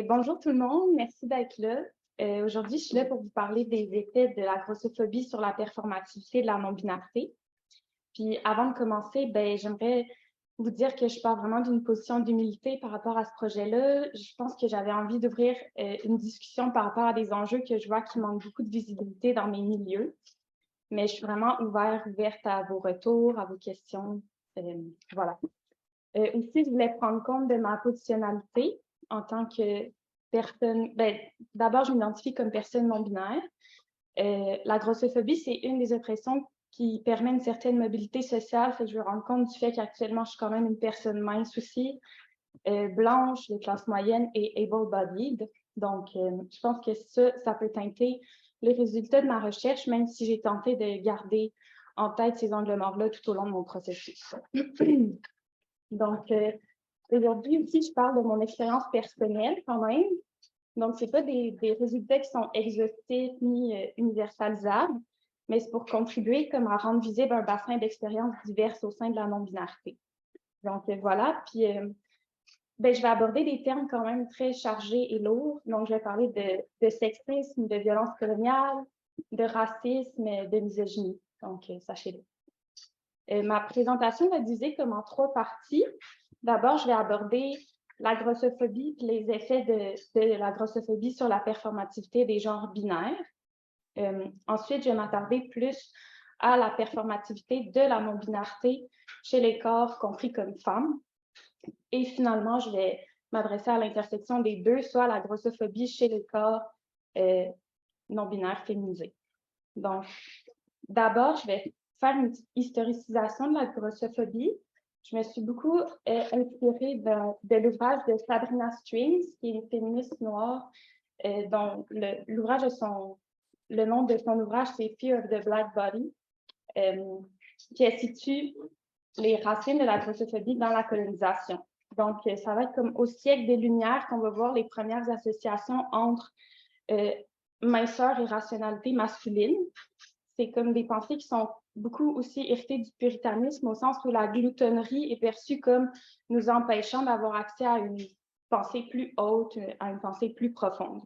Bonjour tout le monde, merci d'être là. Aujourd'hui, je suis là pour vous parler des effets de la grossophobie sur la performativité de la non-binarité. Puis avant de commencer, j'aimerais vous dire que je pars vraiment d'une position d'humilité par rapport à ce projet-là. Je pense que j'avais envie d'ouvrir une discussion par rapport à des enjeux que je vois qui manquent beaucoup de visibilité dans mes milieux. Mais je suis vraiment ouverte à vos retours, à vos questions. Voilà. Aussi, je voulais prendre compte de ma positionnalité en tant que personne. D'abord, je m'identifie comme personne non-binaire. La grossophobie, c'est une des oppressions qui permet une certaine mobilité sociale. Fait que je me rends compte du fait qu'actuellement, je suis quand même une personne mince aussi, blanche, de classe moyenne et able-bodied. Donc, je pense que ça peut teinter les résultats de ma recherche, même si j'ai tenté de garder en tête ces angles morts-là tout au long de mon processus. Donc, aujourd'hui aussi, je parle de mon expérience personnelle quand même. Donc, ce n'est pas des résultats qui sont exhaustifs ni universalisables, mais c'est pour contribuer comme à rendre visible un bassin d'expériences diverses au sein de la non-binarité. Donc, voilà. Puis, je vais aborder des termes quand même très chargés et lourds. Donc, je vais parler de sexisme, de violence coloniale, de racisme, de misogynie. Donc, sachez-le. Ma présentation va diviser comme en 3 parties. D'abord, je vais aborder la grossophobie et les effets de la grossophobie sur la performativité des genres binaires. Ensuite, je vais m'attarder plus à la performativité de la non-binarité chez les corps compris comme femmes. Et finalement, je vais m'adresser à l'intersection des deux, soit la grossophobie chez les corps non-binaires féminisés. Donc, d'abord, je vais faire une historicisation de la grossophobie. Je me suis beaucoup inspirée de l'ouvrage de Sabrina Strings, qui est une féministe noire, dont le nom de son ouvrage, c'est Fear of the Black Body, qui situe les racines de la grossophobie dans la colonisation. Donc, ça va être comme au siècle des Lumières qu'on va voir les premières associations entre minceur et rationalité masculine. C'est comme des pensées qui sont beaucoup aussi héritées du puritanisme, au sens où la gloutonnerie est perçue comme nous empêchant d'avoir accès à une pensée plus haute, à une pensée plus profonde.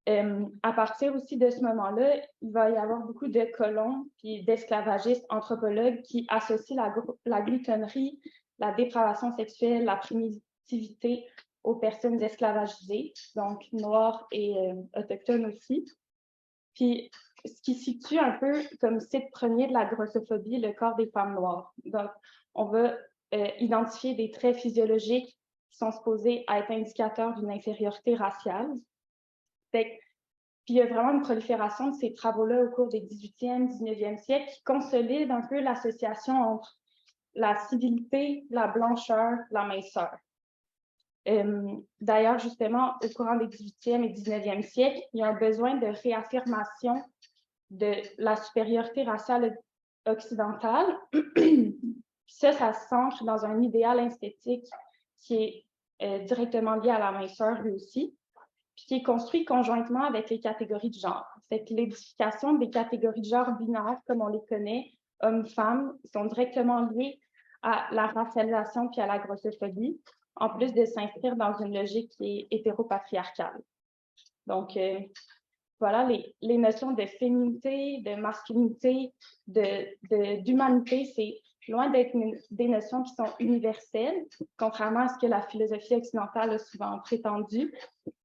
À partir aussi de ce moment-là, il va y avoir beaucoup de colons puis d'esclavagistes anthropologues qui associent la gloutonnerie, la dépravation sexuelle, la primitivité aux personnes esclavagisées, donc noires et autochtones aussi. Puis, ce qui situe un peu comme site premier de la grossophobie, le corps des femmes noires. Donc, on va identifier des traits physiologiques qui sont supposés être indicateurs d'une infériorité raciale. Puis, il y a vraiment une prolifération de ces travaux-là au cours des 18e, 19e siècles qui consolident un peu l'association entre la civilité, la blancheur, la minceur. D'ailleurs, justement, au courant des 18e et 19e siècles, il y a un besoin de réaffirmation de la supériorité raciale occidentale. Ça s'ancre dans un idéal esthétique qui est directement lié à la minceur lui aussi, puis qui est construit conjointement avec les catégories de genre. C'est que l'édification des catégories de genre binaires, comme on les connaît, hommes-femmes, sont directement liées à la racialisation puis à la grossophobie, en plus de s'inscrire dans une logique qui est hétéropatriarcale. Donc, voilà, les notions de féminité, de masculinité, d'humanité, c'est loin d'être des notions qui sont universelles, contrairement à ce que la philosophie occidentale a souvent prétendu.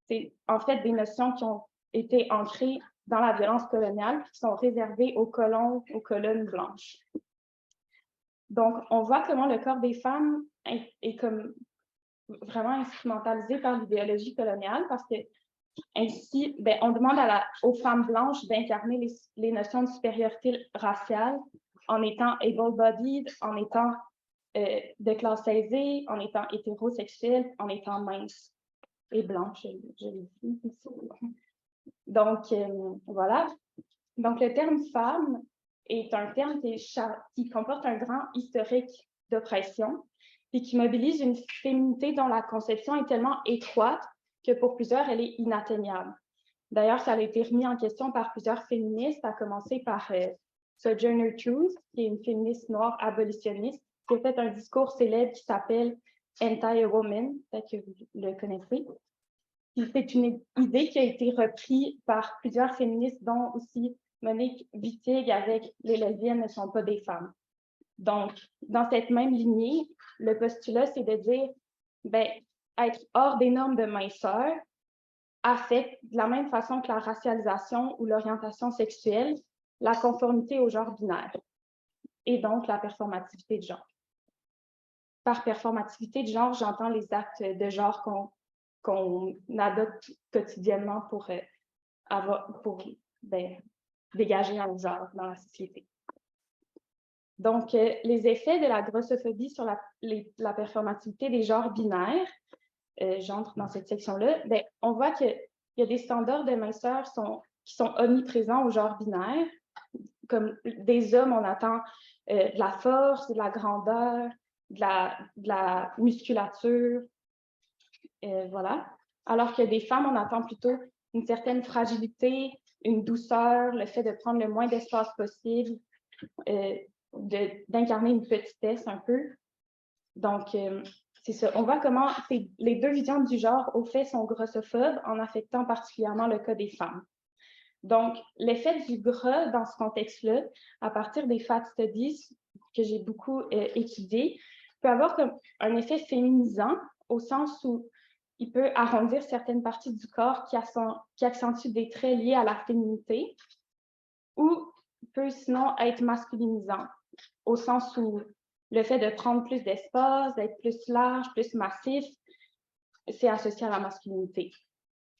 C'est en fait des notions qui ont été ancrées dans la violence coloniale, qui sont réservées aux colons, aux colonnes blanches. Donc, on voit comment le corps des femmes est comme vraiment instrumentalisé par l'idéologie coloniale, parce que ainsi, on demande aux femmes blanches d'incarner les notions de supériorité raciale en étant able-bodied, en étant de classe aisée, en étant hétérosexuelle, en étant mince et blanche, je l'ai dit ici. Donc, voilà. Donc, le terme femme est un terme qui comporte un grand historique d'oppression et qui mobilise une féminité dont la conception est tellement étroite que pour plusieurs, elle est inatteignable. D'ailleurs, ça a été remis en question par plusieurs féministes, à commencer par Sojourner Truth, qui est une féministe noire abolitionniste, qui a fait un discours célèbre qui s'appelle Anti-Woman, peut-être que vous le connaissez. C'est une idée qui a été reprise par plusieurs féministes, dont aussi Monique Wittig avec les lesbiennes ne sont pas des femmes. Donc, dans cette même lignée, le postulat, c'est de dire, ben, être hors des normes de minceur affecte de la même façon que la racialisation ou l'orientation sexuelle, la conformité au genre binaire et donc la performativité de genre. Par performativité de genre, j'entends les actes de genre qu'on adopte quotidiennement pour dégager un genre dans la société. Donc, les effets de la grossophobie sur la performativité des genres binaires, j'entre dans cette section-là, on voit qu'il y a des standards de minceur qui sont omniprésents au genre binaire. Comme des hommes, on attend de la force, de la grandeur, de la musculature, voilà. Alors que des femmes, on attend plutôt une certaine fragilité, une douceur, le fait de prendre le moins d'espace possible, d'incarner une petitesse un peu. Donc, c'est ça. On voit comment les deux visions du genre, au fait, sont grossophobes en affectant particulièrement le cas des femmes. Donc, l'effet du gras dans ce contexte-là, à partir des fat studies que j'ai beaucoup étudiés, peut avoir comme un effet féminisant au sens où il peut arrondir certaines parties du corps qui accentuent des traits liés à la féminité ou peut sinon être masculinisant au sens où le fait de prendre plus d'espace, d'être plus large, plus massif, c'est associé à la masculinité.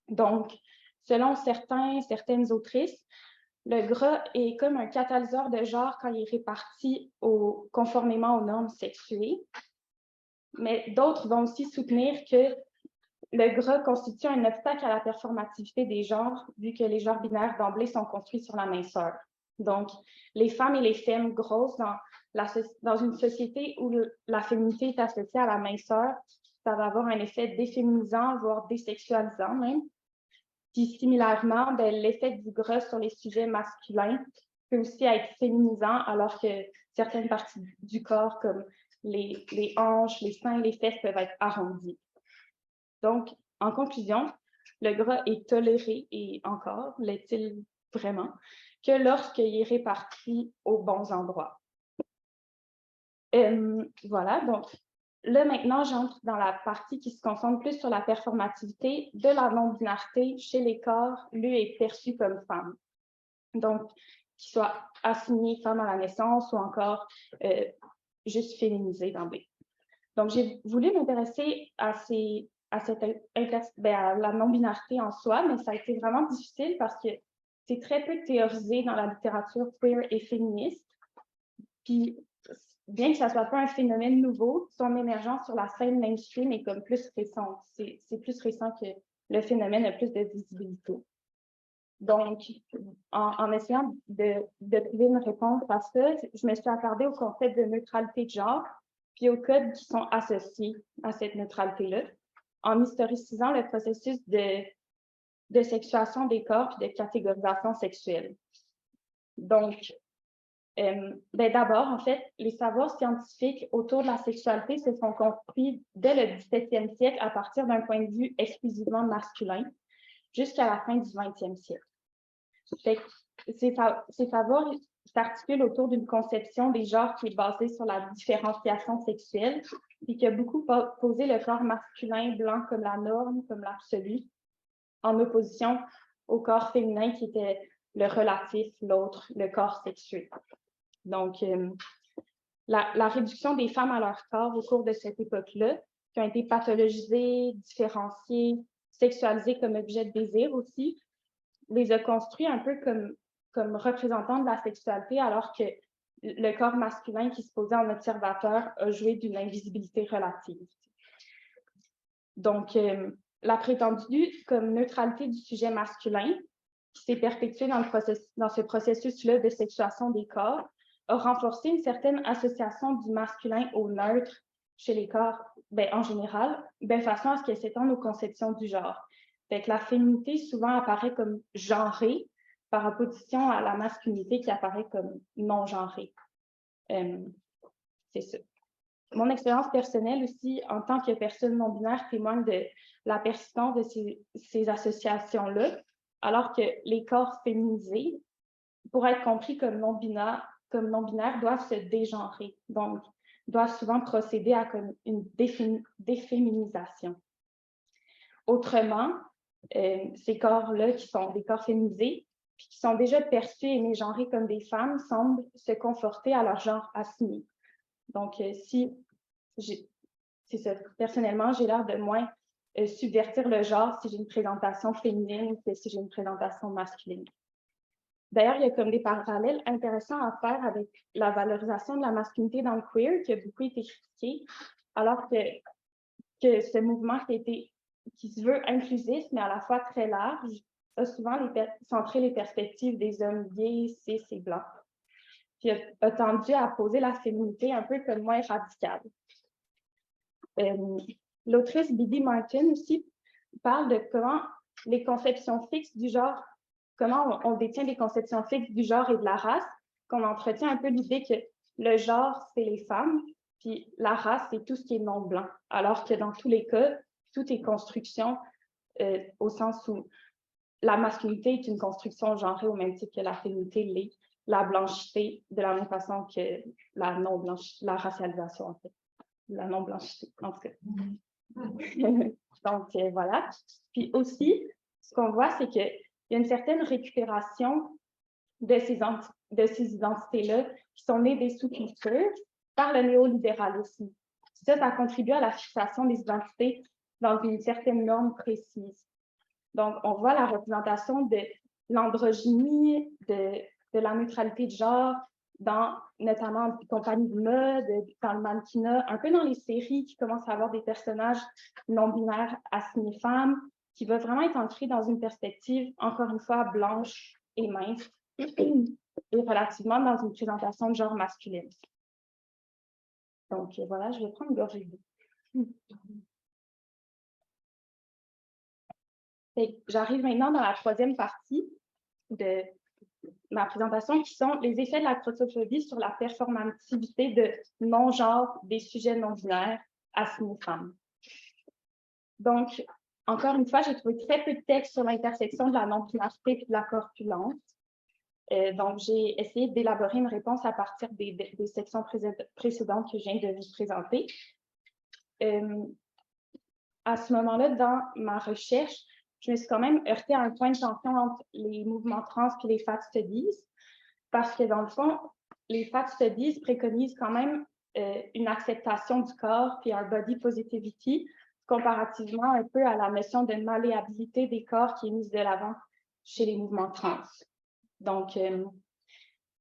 Donc, selon certaines autrices, le gras est comme un catalyseur de genre quand il est réparti conformément aux normes sexuées. Mais d'autres vont aussi soutenir que le gras constitue un obstacle à la performativité des genres, vu que les genres binaires d'emblée sont construits sur la minceur. Donc, les femmes et les femmes grosses dans une société où la féminité est associée à la minceur, ça va avoir un effet déféminisant, voire désexualisant même. Puis similairement, l'effet du gras sur les sujets masculins peut aussi être féminisant, alors que certaines parties du corps, comme les hanches, les seins, les fesses, peuvent être arrondies. Donc, en conclusion, le gras est toléré, et encore, l'est-il vraiment, que lorsqu'il est réparti aux bons endroits. Voilà, donc là, maintenant, j'entre dans la partie qui se concentre plus sur la performativité de la non-binarité chez les corps lus et perçus comme femmes. Donc, qu'ils soient assignés femmes à la naissance ou encore juste féminisés d'emblée. Donc, j'ai voulu m'intéresser à la non-binarité en soi, mais ça a été vraiment difficile parce que c'est très peu théorisé dans la littérature queer et féministe. Puis, bien que ça soit pas un phénomène nouveau, son émergence sur la scène mainstream est comme plus récente. C'est plus récent que le phénomène a plus de visibilité. Donc, en essayant de trouver une réponse à ça, je me suis attardée au concept de neutralité de genre, puis aux codes qui sont associés à cette neutralité-là, en historicisant le processus de sexuation des corps et de catégorisation sexuelle. Donc, d'abord, en fait, les savoirs scientifiques autour de la sexualité se sont construits dès le 17e siècle à partir d'un point de vue exclusivement masculin jusqu'à la fin du 20e siècle. Ces savoirs s'articulent autour d'une conception des genres qui est basée sur la différenciation sexuelle et qui a beaucoup posé le corps masculin blanc comme la norme, comme l'absolu, en opposition au corps féminin qui était le relatif, l'autre, le corps sexué. Donc, la réduction des femmes à leur corps au cours de cette époque-là, qui ont été pathologisées, différenciées, sexualisées comme objet de désir aussi, les a construits un peu comme représentants de la sexualité, alors que le corps masculin qui se posait en observateur a joué d'une invisibilité relative. Donc, la prétendue comme neutralité du sujet masculin, qui s'est perpétuée dans ce processus-là de sexuation des corps, a renforcé une certaine association du masculin au neutre chez les corps, en général, de façon à ce qu'elle s'étende aux conceptions du genre. Fait que la féminité souvent apparaît comme genrée par opposition à la masculinité qui apparaît comme non genrée. C'est ça. Mon expérience personnelle aussi, en tant que personne non-binaire, témoigne de la persistance de ces associations-là, alors que les corps féminisés, pour être compris comme non-binaires, doivent se dégenrer, donc doivent souvent procéder à comme une déféminisation. Autrement, ces corps-là, qui sont des corps féminisés, puis qui sont déjà perçus et mégenrés comme des femmes, semblent se conforter à leur genre assigné. Donc, c'est ça, personnellement, j'ai l'air de moins subvertir le genre si j'ai une présentation féminine que si j'ai une présentation masculine. D'ailleurs, il y a comme des parallèles intéressants à faire avec la valorisation de la masculinité dans le queer, qui a beaucoup été critiqué, alors que ce mouvement qui se veut inclusif, mais à la fois très large, a souvent centré les perspectives des hommes gays, cis et blancs, puis a tendu à poser la féminité un peu comme moins radicale. L'autrice Biddy Martin aussi parle de comment les conceptions fixes du genre, comment on détient des conceptions fixes du genre et de la race, qu'on entretient un peu l'idée que le genre, c'est les femmes, puis la race, c'est tout ce qui est non-blanc, alors que dans tous les cas, tout est construction au sens où la masculinité est une construction genrée au même titre que la féminité l'est, la blanchité de la même façon que la non-blanchité, la racialisation en fait, la non-blanchité en tout cas. Donc, voilà. Puis aussi, ce qu'on voit, c'est qu'il y a une certaine récupération de ces identités-là qui sont nées des sous-cultures par le néolibéralisme. Ça contribue à la fixation des identités dans une certaine norme précise. Donc, on voit la représentation de l'androgynie, de la neutralité de genre, dans notamment les compagnies de mode, dans le mannequinat, un peu dans les séries qui commencent à avoir des personnages non-binaires assignés femmes, qui va vraiment être ancré dans une perspective, encore une fois, blanche et mince, et relativement dans une présentation de genre masculine. Donc, voilà, je vais prendre une gorgée d'eau. J'arrive maintenant dans la troisième partie de ma présentation, qui sont les effets de la grossophobie sur la performativité de non-genre des sujets non-binaires assignés femmes. Donc, encore une fois, j'ai trouvé très peu de textes sur l'intersection de la non-binarité et de la corpulence. Donc, j'ai essayé d'élaborer une réponse à partir des sections précédentes que je viens de vous présenter. À ce moment-là, dans ma recherche, je me suis quand même heurtée à un point de tension entre les mouvements trans et les fat studies, parce que dans le fond, les fat studies préconisent quand même une acceptation du corps puis un body positivity, comparativement un peu à la notion de malléabilité des corps qui est mise de l'avant chez les mouvements trans. Donc,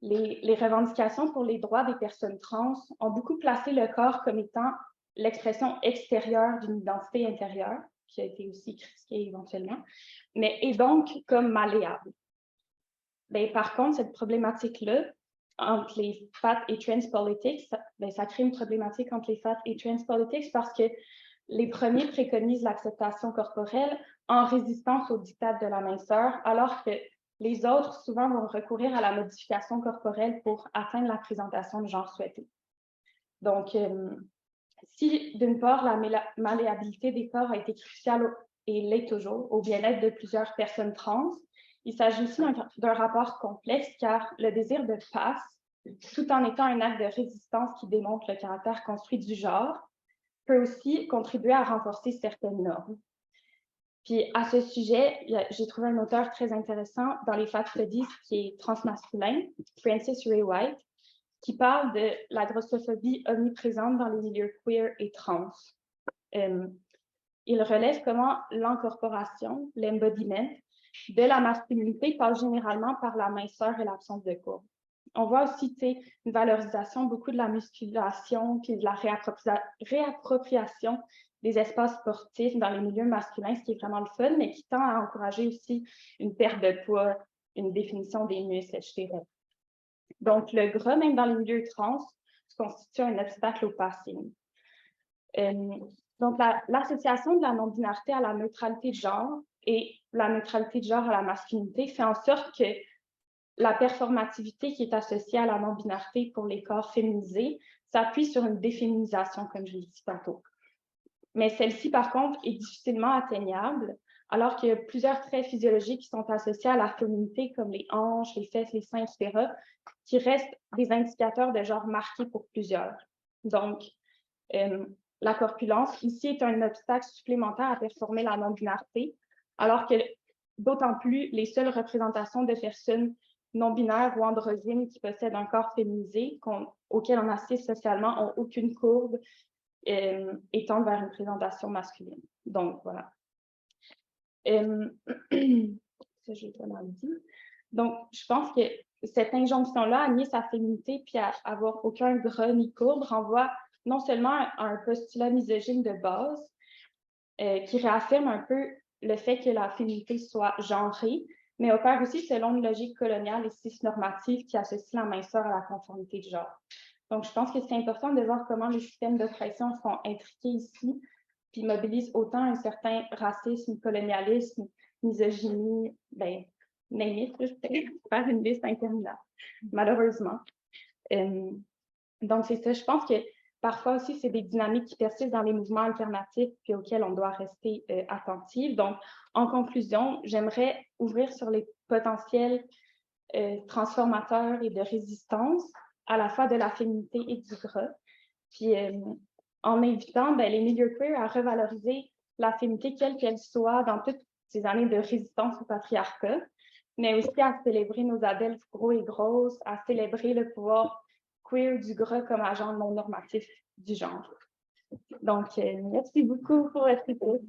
les revendications pour les droits des personnes trans ont beaucoup placé le corps comme étant l'expression extérieure d'une identité intérieure, qui a été aussi critiquée éventuellement, mais est donc comme malléable. Ben, par contre, cette problématique-là, entre les fat et trans politics, ça crée une problématique entre les fat et trans politics parce que les premiers préconisent l'acceptation corporelle en résistance au diktat de la minceur, alors que les autres, souvent, vont recourir à la modification corporelle pour atteindre la présentation de genre souhaité. Donc, si d'une part, la malléabilité des corps a été cruciale et l'est toujours au bien-être de plusieurs personnes trans, il s'agit aussi d'un rapport complexe car le désir de passe, tout en étant un acte de résistance qui démontre le caractère construit du genre, peut aussi contribuer à renforcer certaines normes. Puis à ce sujet, j'ai trouvé un auteur très intéressant dans les Fat Studies qui est transmasculin, Francis Ray White, qui parle de la grossophobie omniprésente dans les milieux queer et trans. Il relève comment l'incorporation, l'embodiment de la masculinité passe généralement par la minceur et l'absence de courbe. On voit aussi une valorisation beaucoup de la musculation puis de la réappropriation des espaces sportifs dans les milieux masculins, ce qui est vraiment le fun, mais qui tend à encourager aussi une perte de poids, une définition des muscles, etc. Donc, le gras, même dans les milieux trans, constitue un obstacle au passing. Donc, l'association de la non-binarité à la neutralité de genre et la neutralité de genre à la masculinité fait en sorte que la performativité qui est associée à la non-binarité pour les corps féminisés s'appuie sur une déféminisation, comme je l'ai dit tantôt. Mais celle-ci, par contre, est difficilement atteignable, alors qu'il y a plusieurs traits physiologiques qui sont associés à la féminité, comme les hanches, les fesses, les seins, etc., qui restent des indicateurs de genre marqués pour plusieurs. Donc, la corpulence, ici, est un obstacle supplémentaire à performer la non-binarité, alors que d'autant plus les seules représentations de personnes non-binaires ou androgynes qui possèdent un corps féminisé, auquel on assiste socialement, n'ont aucune courbe et tendent vers une présentation masculine. Donc, voilà. Ça, je vais mal dire. Donc, je pense que cette injonction-là à nier sa féminité puis à avoir aucun gras ni courbe renvoie non seulement à un postulat misogyne de base qui réaffirme un peu le fait que la féminité soit genrée, mais opère aussi selon une logique coloniale et cisnormative qui associe la minceur à la conformité de genre. Donc, je pense que c'est important de voir comment les systèmes d'oppression sont intriqués ici, puis mobilisent autant un certain racisme, colonialisme, misogynie, ben, name it, je peux faire une liste interminable, malheureusement. Donc, c'est ça. Je pense que parfois aussi, c'est des dynamiques qui persistent dans les mouvements alternatifs puis auxquels on doit rester attentif. Donc, en conclusion, j'aimerais ouvrir sur les potentiels transformateurs et de résistance à la fois de la féminité et du gras. Puis, en invitant les milieux queer à revaloriser la féminité quelle qu'elle soit dans toutes ces années de résistance au patriarcat, mais aussi à célébrer nos abels gros et grosses, à célébrer le pouvoir queer du gras comme agent non normatif du genre. Donc, merci beaucoup pour votre écoute.